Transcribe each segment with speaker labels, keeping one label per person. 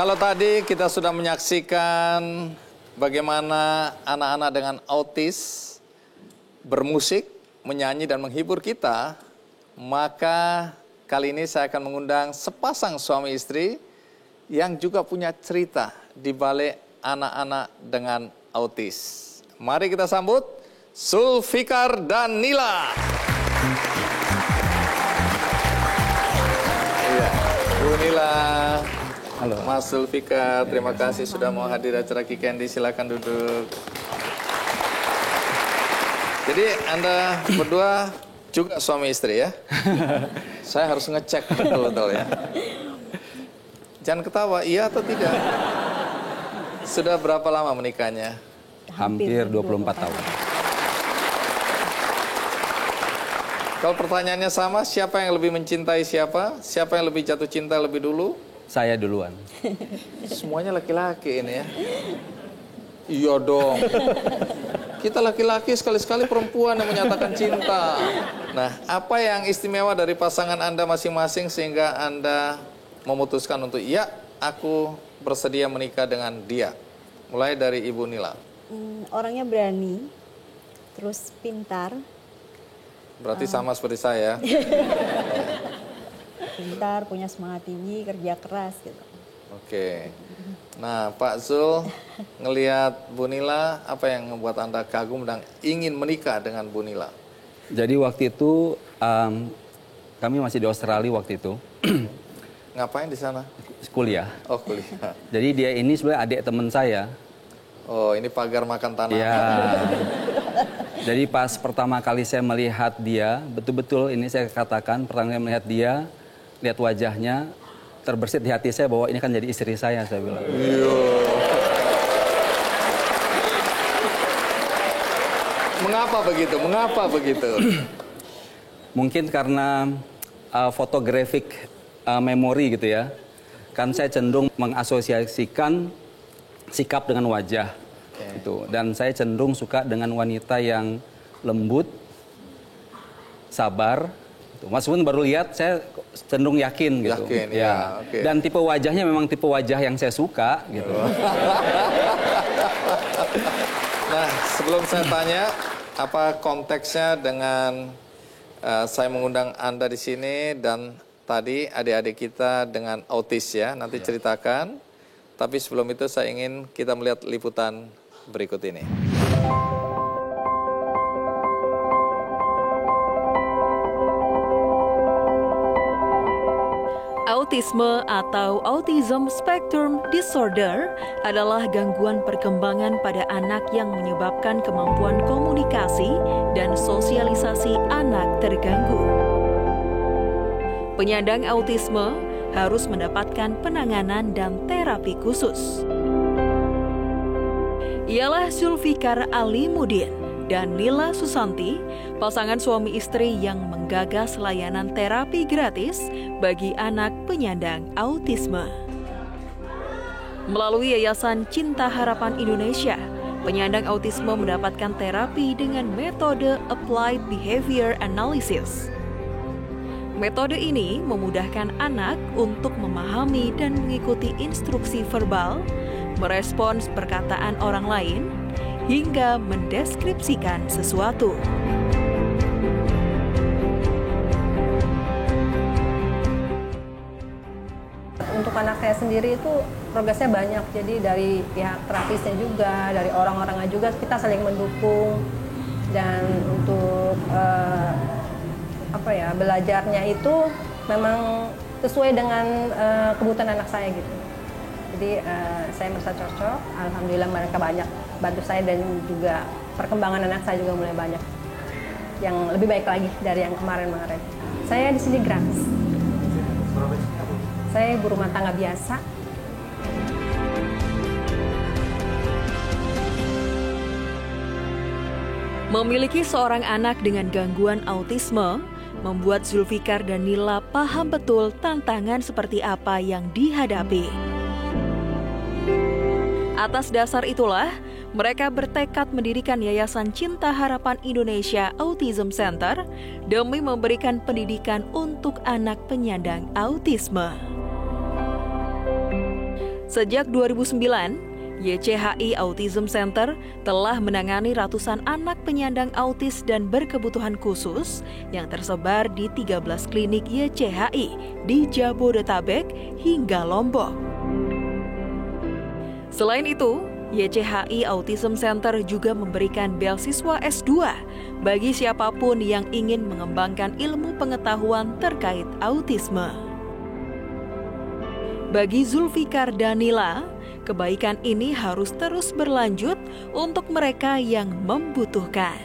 Speaker 1: Kalau tadi kita sudah menyaksikan bagaimana anak-anak dengan autis bermusik, menyanyi dan menghibur kita, maka kali ini saya akan mengundang sepasang suami istri yang juga punya cerita di balik anak-anak dengan autis. Mari kita sambut Zulfikar dan Nila. Iya, Bu Nila.
Speaker 2: Halo.
Speaker 1: Mas Zulfikar, terima kasih sudah mau hadir acara Kikendi. Silakan duduk. Jadi Anda berdua juga suami istri ya? Saya harus ngecek betul-betul ya. Jangan ketawa, iya atau tidak? Sudah berapa lama menikahnya?
Speaker 2: Hampir 24 tahun.
Speaker 1: Kalau pertanyaannya sama, siapa yang lebih mencintai siapa? Siapa yang lebih jatuh cinta lebih dulu?
Speaker 2: Saya duluan.
Speaker 1: Semuanya laki-laki ini ya. Iya dong. Kita laki-laki sekali-sekali perempuan yang menyatakan cinta. Nah, apa yang istimewa dari pasangan Anda masing-masing sehingga Anda memutuskan untuk, ya, aku bersedia menikah dengan dia? Mulai dari Ibu Nila.
Speaker 3: Orangnya berani, terus pintar.
Speaker 1: Berarti sama seperti saya.
Speaker 3: Pintar, punya semangat tinggi, kerja keras gitu.
Speaker 1: Oke. Nah, Pak Zul, ngelihat Bu Nila, apa yang membuat Anda kagum dan ingin menikah dengan Bu Nila?
Speaker 2: Jadi waktu itu kami masih di Australia waktu itu.
Speaker 1: Ngapain di sana?
Speaker 2: Kuliah.
Speaker 1: Oh, kuliah.
Speaker 2: Jadi dia ini sebenarnya adik teman saya.
Speaker 1: Oh, ini pagar makan tanah.
Speaker 2: Ya. Jadi pas pertama kali saya melihat dia, betul-betul ini saya katakan, pertama kali melihat dia, lihat wajahnya, terbersit di hati saya bahwa ini kan jadi istri saya bilang.
Speaker 1: Iya. Mengapa begitu? Mengapa begitu?
Speaker 2: Mungkin karena photographic memory gitu ya. Kan saya cenderung mengasosiasikan sikap dengan wajah. Gitu. Dan saya cenderung suka dengan wanita yang lembut, sabar. Gitu. Mas pun baru lihat, saya cenderung yakin gitu.
Speaker 1: Yakin, ya. Okay.
Speaker 2: Dan tipe wajahnya memang tipe wajah yang saya suka gitu.
Speaker 1: Nah, sebelum saya tanya, apa konteksnya dengan saya mengundang Anda di sini dan tadi adik-adik kita dengan autis ya, nanti ceritakan. Tapi sebelum itu saya ingin kita melihat liputan berikut ini.
Speaker 4: Autisme atau Autism Spectrum Disorder adalah gangguan perkembangan pada anak yang menyebabkan kemampuan komunikasi dan sosialisasi anak terganggu. Penyandang autisme harus mendapatkan penanganan dan terapi khusus. Ialah Zulfikar Alimudin dan Nila Susanti, pasangan suami istri yang menggagas layanan terapi gratis bagi anak penyandang autisme. Melalui Yayasan Cinta Harapan Indonesia, penyandang autisme mendapatkan terapi dengan metode Applied Behavior Analysis. Metode ini memudahkan anak untuk memahami dan mengikuti instruksi verbal, merespons perkataan orang lain, hingga mendeskripsikan sesuatu.
Speaker 5: Untuk anak saya sendiri itu progresnya banyak, jadi dari pihak terapisnya juga, dari orang-orangnya juga kita saling mendukung. Dan untuk belajarnya itu memang sesuai dengan kebutuhan anak saya gitu. Jadi saya merasa cocok, alhamdulillah mereka banyak bantu saya dan juga perkembangan anak saya juga mulai banyak yang lebih baik lagi dari yang kemarin-kemarin. Saya di sini gratis. Saya ibu rumah tangga biasa.
Speaker 4: Memiliki seorang anak dengan gangguan autisme membuat Zulfikar dan Nila paham betul tantangan seperti apa yang dihadapi. Atas dasar itulah, mereka bertekad mendirikan Yayasan Cinta Harapan Indonesia Autism Center demi memberikan pendidikan untuk anak penyandang autisme. Sejak 2009, YCHI Autism Center telah menangani ratusan anak penyandang autis dan berkebutuhan khusus yang tersebar di 13 klinik YCHI di Jabodetabek hingga Lombok. Selain itu, YCHI Autism Center juga memberikan beasiswa S2 bagi siapapun yang ingin mengembangkan ilmu pengetahuan terkait autisme. Bagi Zulfikar Danila, kebaikan ini harus terus berlanjut untuk mereka yang membutuhkan.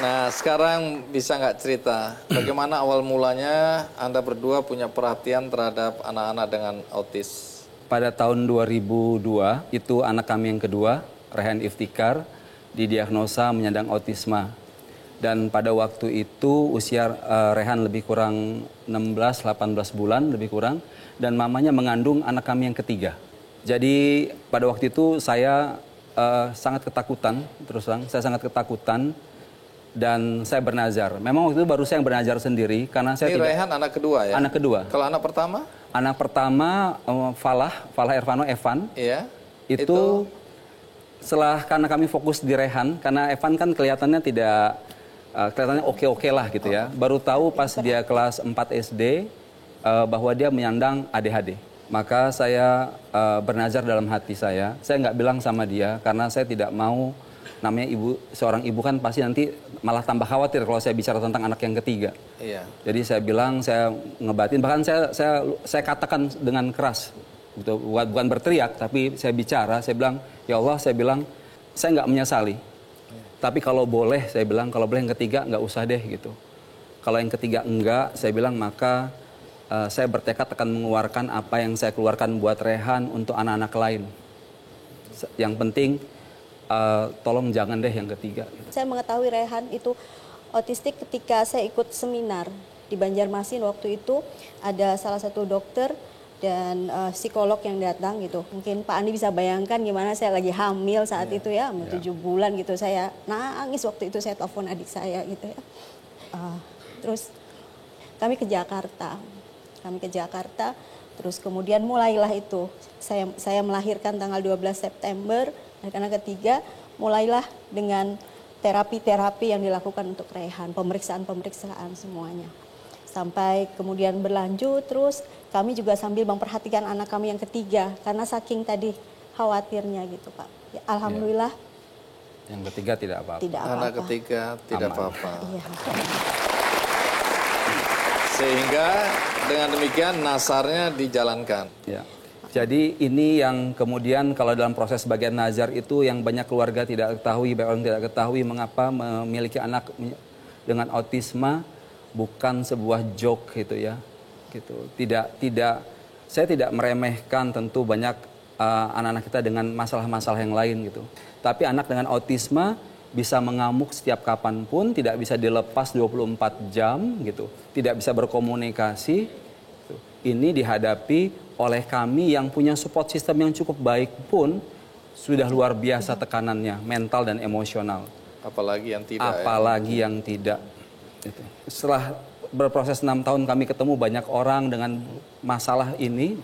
Speaker 1: Nah, sekarang bisa nggak cerita bagaimana awal mulanya Anda berdua punya perhatian terhadap anak-anak dengan autis?
Speaker 2: Pada tahun 2002, itu anak kami yang kedua, Rehan Iftikar, didiagnosa menyandang autisme. Dan pada waktu itu usia Rehan lebih kurang 16-18 bulan, lebih kurang. Dan mamanya mengandung anak kami yang ketiga. Jadi pada waktu itu saya sangat ketakutan, terus terang, saya sangat ketakutan. Dan saya bernazar. Memang waktu itu baru saya yang bernazar sendiri karena saya
Speaker 1: Ini Rehan anak kedua ya?
Speaker 2: Anak kedua.
Speaker 1: Kalau anak pertama?
Speaker 2: Anak pertama Falah Irvano Evan.
Speaker 1: Iya.
Speaker 2: Itu setelah karena kami fokus di Rehan, karena Evan kan kelihatannya kelihatannya oke-oke lah gitu ya. Baru tahu pas dia kelas 4 SD bahwa dia menyandang ADHD. Maka saya bernazar dalam hati saya nggak bilang sama dia karena saya tidak mau, namanya seorang ibu kan pasti nanti malah tambah khawatir kalau saya bicara tentang anak yang ketiga.
Speaker 1: Iya.
Speaker 2: Jadi saya bilang, saya ngebatin, bahkan saya katakan dengan keras, gitu. Bukan berteriak, tapi saya bicara, saya bilang, ya Allah, saya bilang, saya nggak menyesali. Tapi kalau boleh, saya bilang, kalau boleh yang ketiga nggak usah deh gitu. Kalau yang ketiga enggak, saya bilang, maka saya bertekad akan mengeluarkan apa yang saya keluarkan buat Rehan untuk anak-anak lain. Yang penting, tolong jangan deh yang ketiga.
Speaker 3: Saya mengetahui Rehan itu autistik ketika saya ikut seminar di Banjarmasin. Waktu itu ada salah satu dokter dan psikolog yang datang gitu. Mungkin Pak Andi bisa bayangkan gimana saya lagi hamil saat itu ya, 7 bulan gitu. Saya nangis waktu itu, saya telepon adik saya gitu ya. Terus kami ke Jakarta. Terus kemudian mulailah itu. Saya melahirkan tanggal 12 September. Anak ketiga, mulailah dengan terapi-terapi yang dilakukan untuk Rehan, pemeriksaan semuanya. Sampai kemudian berlanjut, terus kami juga sambil memperhatikan anak kami yang ketiga, karena saking tadi khawatirnya gitu Pak. Ya, alhamdulillah.
Speaker 2: Yang ketiga tidak apa-apa.
Speaker 1: Anak ketiga tidak apa-apa.
Speaker 3: Iya.
Speaker 1: Sehingga dengan demikian nasarnya dijalankan.
Speaker 2: Ya. Jadi ini yang kemudian kalau dalam proses bagian nazar itu yang banyak keluarga tidak ketahui, banyak orang tidak ketahui mengapa memiliki anak dengan autisme bukan sebuah joke gitu ya. Gitu. Saya tidak meremehkan tentu banyak anak-anak kita dengan masalah-masalah yang lain gitu. Tapi anak dengan autisme bisa mengamuk setiap kapanpun, tidak bisa dilepas 24 jam gitu. Tidak bisa berkomunikasi. Gitu. Ini dihadapi oleh kami yang punya support system yang cukup baik pun sudah luar biasa tekanannya, mental dan emosional.
Speaker 1: Apalagi yang tidak.
Speaker 2: Apalagi yang tidak. Gitu. Setelah berproses 6 tahun kami ketemu banyak orang dengan masalah ini.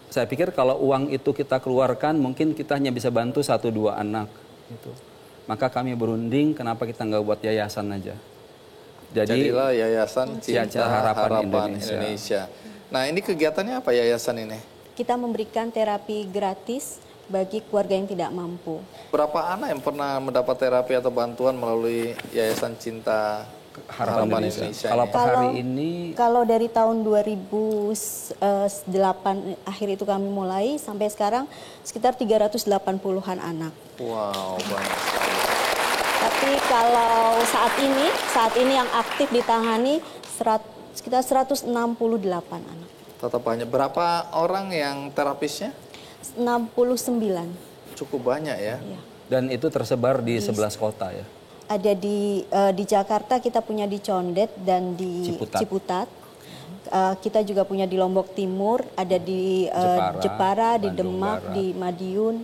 Speaker 2: Saya pikir kalau uang itu kita keluarkan mungkin kita hanya bisa bantu 1-2 anak. Gitu. Maka kami berunding kenapa kita nggak buat yayasan aja.
Speaker 1: Jadilah Yayasan Cinta Harapan Indonesia. Nah, ini kegiatannya apa yayasan ini?
Speaker 3: Kita memberikan terapi gratis bagi keluarga yang tidak mampu.
Speaker 1: Berapa anak yang pernah mendapat terapi atau bantuan melalui Yayasan Cinta Harapan Indonesia?
Speaker 2: Kalau per hari ini,
Speaker 3: kalau dari tahun 2008 akhir itu kami mulai sampai sekarang sekitar 380-an anak.
Speaker 1: Wow, banyak sekali.
Speaker 3: Tapi kalau saat ini yang aktif ditangani sekitar 168 anak.
Speaker 1: Tetap banyak. Berapa orang yang terapisnya?
Speaker 3: 69.
Speaker 1: Cukup banyak ya.
Speaker 3: Iya.
Speaker 2: dan itu tersebar di 11 kota ya.
Speaker 3: Ada di Jakarta, kita punya di Condet dan di Ciputat. Kita juga punya di Lombok Timur, ada di Jepara, di
Speaker 2: Bandung
Speaker 3: Demak,
Speaker 2: Barat,
Speaker 3: di Madiun.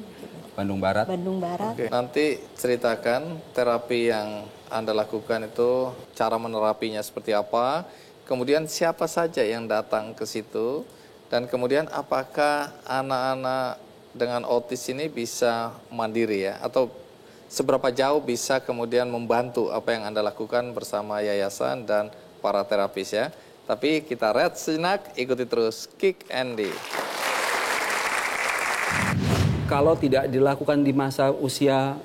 Speaker 2: Bandung Barat.
Speaker 3: Bandung Barat.
Speaker 1: Oke. Nanti ceritakan terapi yang Anda lakukan itu, cara menerapinya seperti apa, kemudian siapa saja yang datang ke situ, dan kemudian apakah anak-anak dengan autis ini bisa mandiri ya, atau seberapa jauh bisa kemudian membantu apa yang Anda lakukan bersama yayasan dan para terapis ya. Tapi kita rehat sejenak, ikuti terus Kick Andy.
Speaker 2: Kalau tidak dilakukan di masa usia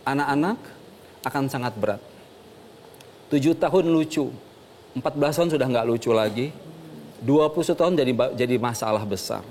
Speaker 2: anak-anak, akan sangat berat. 7 tahun lucu, 14 tahun sudah nggak lucu lagi, 20 tahun jadi masalah besar.